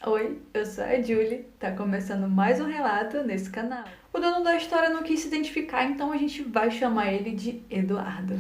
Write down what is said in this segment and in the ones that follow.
Oi, eu sou a Julie, tá começando mais um relato nesse canal. O dono da história não quis se identificar, então a gente vai chamar ele de Eduardo.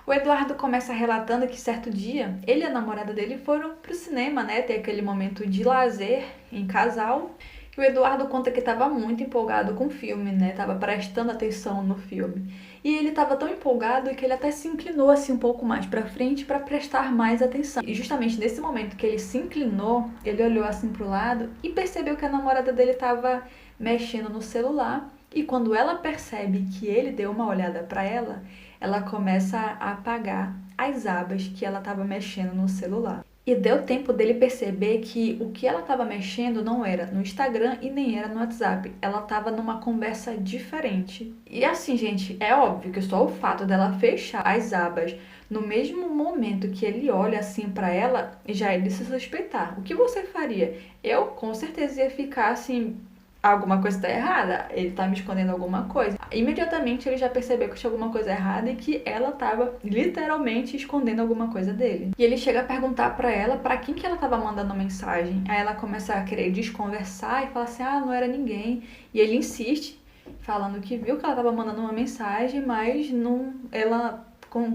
O Eduardo começa relatando que certo dia, ele e a namorada dele foram pro cinema, né, ter aquele momento de lazer em casal. E o Eduardo conta que estava muito empolgado com o filme, né, tava prestando atenção no filme. E ele estava tão empolgado que ele até se inclinou assim um pouco mais para frente para prestar mais atenção. E justamente nesse momento que ele se inclinou, ele olhou assim pro lado e percebeu que a namorada dele estava mexendo no celular. E quando ela percebe que ele deu uma olhada para ela, ela começa a apagar as abas que ela estava mexendo no celular. E deu tempo dele perceber que o que ela estava mexendo não era no Instagram e nem era no WhatsApp. Ela estava numa conversa diferente. E assim, gente, é óbvio que só o fato dela fechar as abas no mesmo momento que ele olha assim para ela, já é de se suspeitar. O que você faria? Eu com certeza ia ficar assim, alguma coisa está errada, ele tá me escondendo alguma coisa. Imediatamente ele já percebeu que tinha alguma coisa errada e que ela tava literalmente escondendo alguma coisa dele. E ele chega a perguntar pra ela pra quem que ela tava mandando mensagem. Aí ela começa a querer desconversar e fala assim: "Ah, não era ninguém". E ele insiste, falando que viu que ela tava mandando uma mensagem, mas não, ela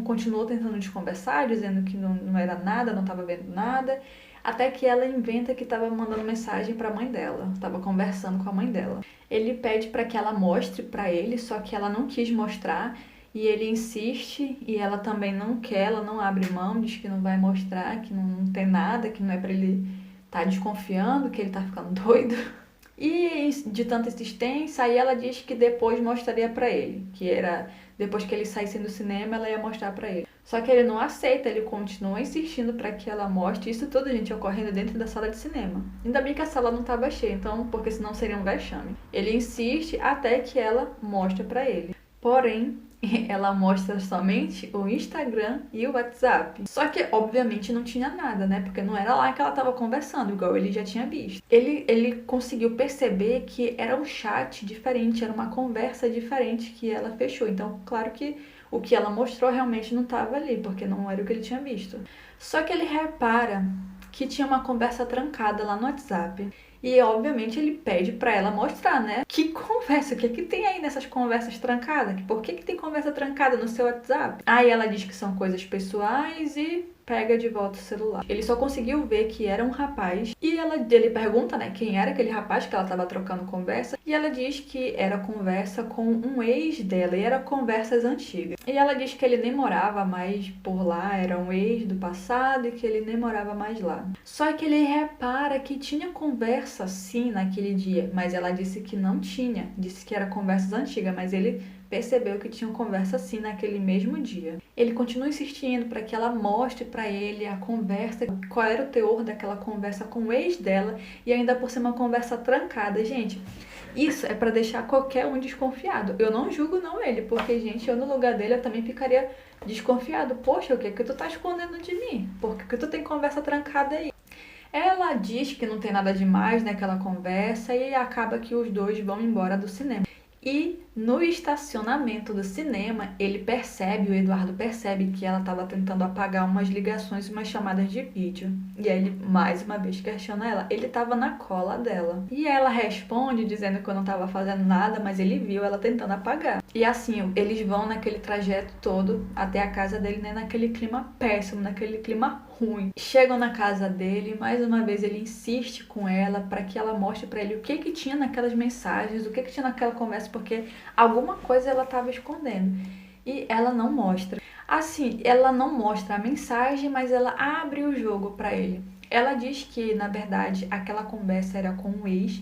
continuou tentando desconversar, dizendo que não era nada, não estava vendo nada, até que ela inventa que estava mandando mensagem para a mãe dela, estava conversando com a mãe dela. Ele pede para que ela mostre para ele, só que ela não quis mostrar, e ele insiste e ela também não quer, ela não abre mão, diz que não vai mostrar, que não tem nada, que não é para ele estar desconfiando, que ele tá ficando doido. E de tanta insistência, aí ela diz que depois mostraria pra ele, que era depois que eles saíssem do cinema, ela ia mostrar pra ele. Só que ele não aceita, ele continua insistindo pra que ela mostre. Isso tudo, gente, ocorrendo dentro da sala de cinema. Ainda bem que a sala não tava cheia, então, porque senão seria um vexame. Ele insiste até que ela mostre pra ele. Porém, ela mostra somente o Instagram e o WhatsApp. Só que, obviamente, não tinha nada, né? Porque não era lá que ela tava conversando, igual ele já tinha visto. Ele conseguiu perceber que era um chat diferente, era uma conversa diferente que ela fechou. Então, claro que o que ela mostrou realmente não estava ali, porque não era o que ele tinha visto. Só que ele repara que tinha uma conversa trancada lá no WhatsApp. E obviamente ele pede pra ela mostrar, né? Que conversa, o que que tem aí nessas conversas trancadas? Por que que tem conversa trancada no seu WhatsApp? Aí ela diz que são coisas pessoais e pega de volta o celular. Ele só conseguiu ver que era um rapaz e ele pergunta, né, quem era aquele rapaz que ela tava trocando conversa, e ela diz que era conversa com um ex dela e era conversas antigas. E ela diz que ele nem morava mais por lá, era um ex do passado e que ele nem morava mais lá. Só que ele repara que tinha conversa sim naquele dia, mas ela disse que não tinha, disse que era conversas antigas, mas ele percebeu que tinham conversa sim naquele mesmo dia. Ele continua insistindo para que ela mostre para ele a conversa, qual era o teor daquela conversa com o ex dela, e ainda por ser uma conversa trancada. Gente, isso é para deixar qualquer um desconfiado. Eu não julgo não ele, porque, gente, eu no lugar dele eu também ficaria desconfiado. Poxa, o que que tu tá escondendo de mim? Por que que tu tem conversa trancada aí? Ela diz que não tem nada demais naquela conversa e acaba que os dois vão embora do cinema. E no estacionamento do cinema, o Eduardo percebe que ela estava tentando apagar umas ligações e umas chamadas de vídeo. E aí ele, mais uma vez, questiona ela. Ele estava na cola dela. E ela responde dizendo que eu não estava fazendo nada, mas ele viu ela tentando apagar. E assim, eles vão naquele trajeto todo até a casa dele, né? Naquele clima péssimo, naquele clima ruim. Chegam na casa dele, mais uma vez ele insiste com ela para que ela mostre para ele o que que tinha naquelas mensagens, o que que tinha naquela conversa, porque alguma coisa ela estava escondendo. E ela não mostra. Assim, ela não mostra a mensagem, mas ela abre o jogo para ele. Ela diz que, na verdade, aquela conversa era com um ex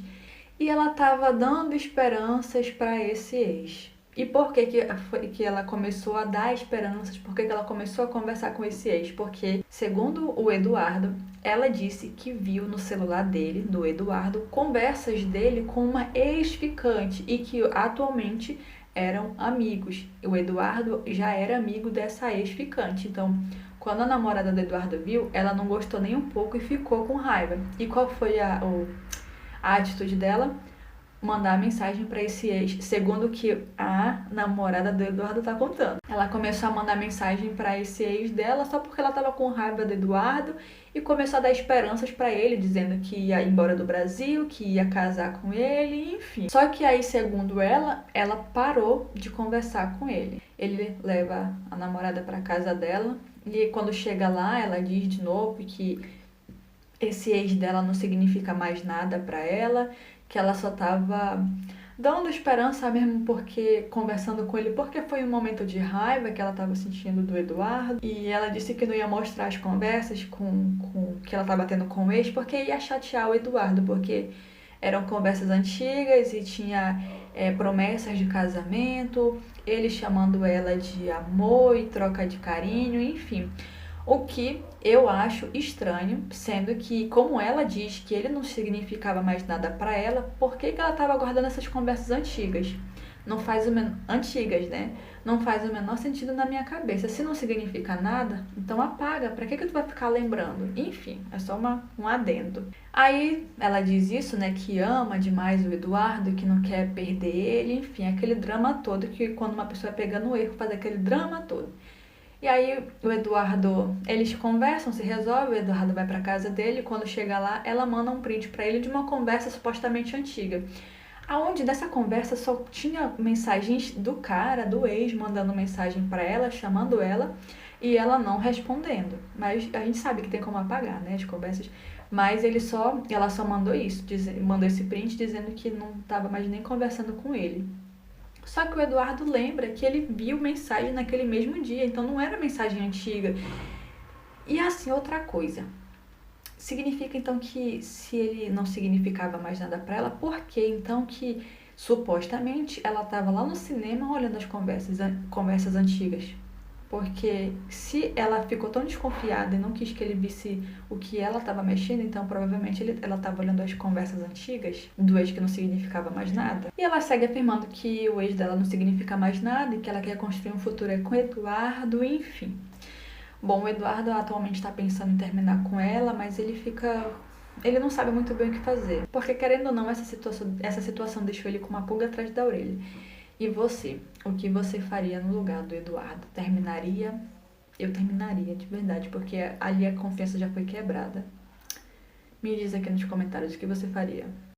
e ela estava dando esperanças para esse ex. E por que foi que ela começou a dar esperanças? Por que ela começou a conversar com esse ex? Porque, segundo o Eduardo, ela disse que viu no celular dele, do Eduardo, conversas dele com uma ex-ficante e que atualmente eram amigos. O Eduardo já era amigo dessa ex-ficante. Então, quando a namorada do Eduardo viu, ela não gostou nem um pouco e ficou com raiva. E qual foi a atitude dela? mandar mensagem para esse ex, segundo o que a namorada do Eduardo tá contando. Ela começou a mandar mensagem para esse ex dela só porque ela tava com raiva do Eduardo e começou a dar esperanças para ele, dizendo que ia embora do Brasil, que ia casar com ele, enfim. Só que aí, segundo ela parou de conversar com ele. Ele leva a namorada para casa dela e quando chega lá, ela diz de novo que esse ex dela não significa mais nada para ela, que ela só tava dando esperança mesmo porque conversando com ele, porque foi um momento de raiva que ela tava sentindo do Eduardo. E ela disse que não ia mostrar as conversas com que ela tava tendo com o ex, porque ia chatear o Eduardo, porque eram conversas antigas e tinha promessas de casamento, ele chamando ela de amor e troca de carinho, enfim. O que eu acho estranho, sendo que, como ela diz que ele não significava mais nada pra ela, por que ela estava guardando essas conversas antigas? Não faz o antigas, né? Não faz o menor sentido na minha cabeça. Se não significa nada, então apaga. Pra que tu vai ficar lembrando? Enfim, é só um adendo. Aí ela diz isso, né? Que ama demais o Eduardo, que não quer perder ele. Enfim, aquele drama todo que quando uma pessoa pega no erro, faz aquele drama todo. E aí o Eduardo, eles conversam, se resolve, o Eduardo vai pra casa dele, quando chega lá, ela manda um print pra ele de uma conversa supostamente antiga. Aonde dessa conversa só tinha mensagens do cara, do ex, mandando mensagem pra ela, chamando ela, e ela não respondendo. Mas a gente sabe que tem como apagar, né, as conversas. Mas ela só mandou isso, mandou esse print dizendo que não tava mais nem conversando com ele. Só que o Eduardo lembra que ele viu mensagem naquele mesmo dia, então não era mensagem antiga. E assim, outra coisa. Significa então que se ele não significava mais nada pra ela, por que então que supostamente ela estava lá no cinema olhando as conversas antigas? Porque se ela ficou tão desconfiada e não quis que ele visse o que ela estava mexendo, então provavelmente ela estava olhando as conversas antigas do ex que não significava mais nada. E ela segue afirmando que o ex dela não significa mais nada e que ela quer construir um futuro com o Eduardo, enfim. Bom, o Eduardo atualmente está pensando em terminar com ela, mas ele não sabe muito bem o que fazer. Porque, querendo ou não, essa situação deixou ele com uma pulga atrás da orelha. E você? O que você faria no lugar do Eduardo? Terminaria? Eu terminaria, de verdade, porque ali a confiança já foi quebrada. Me diz aqui nos comentários o que você faria.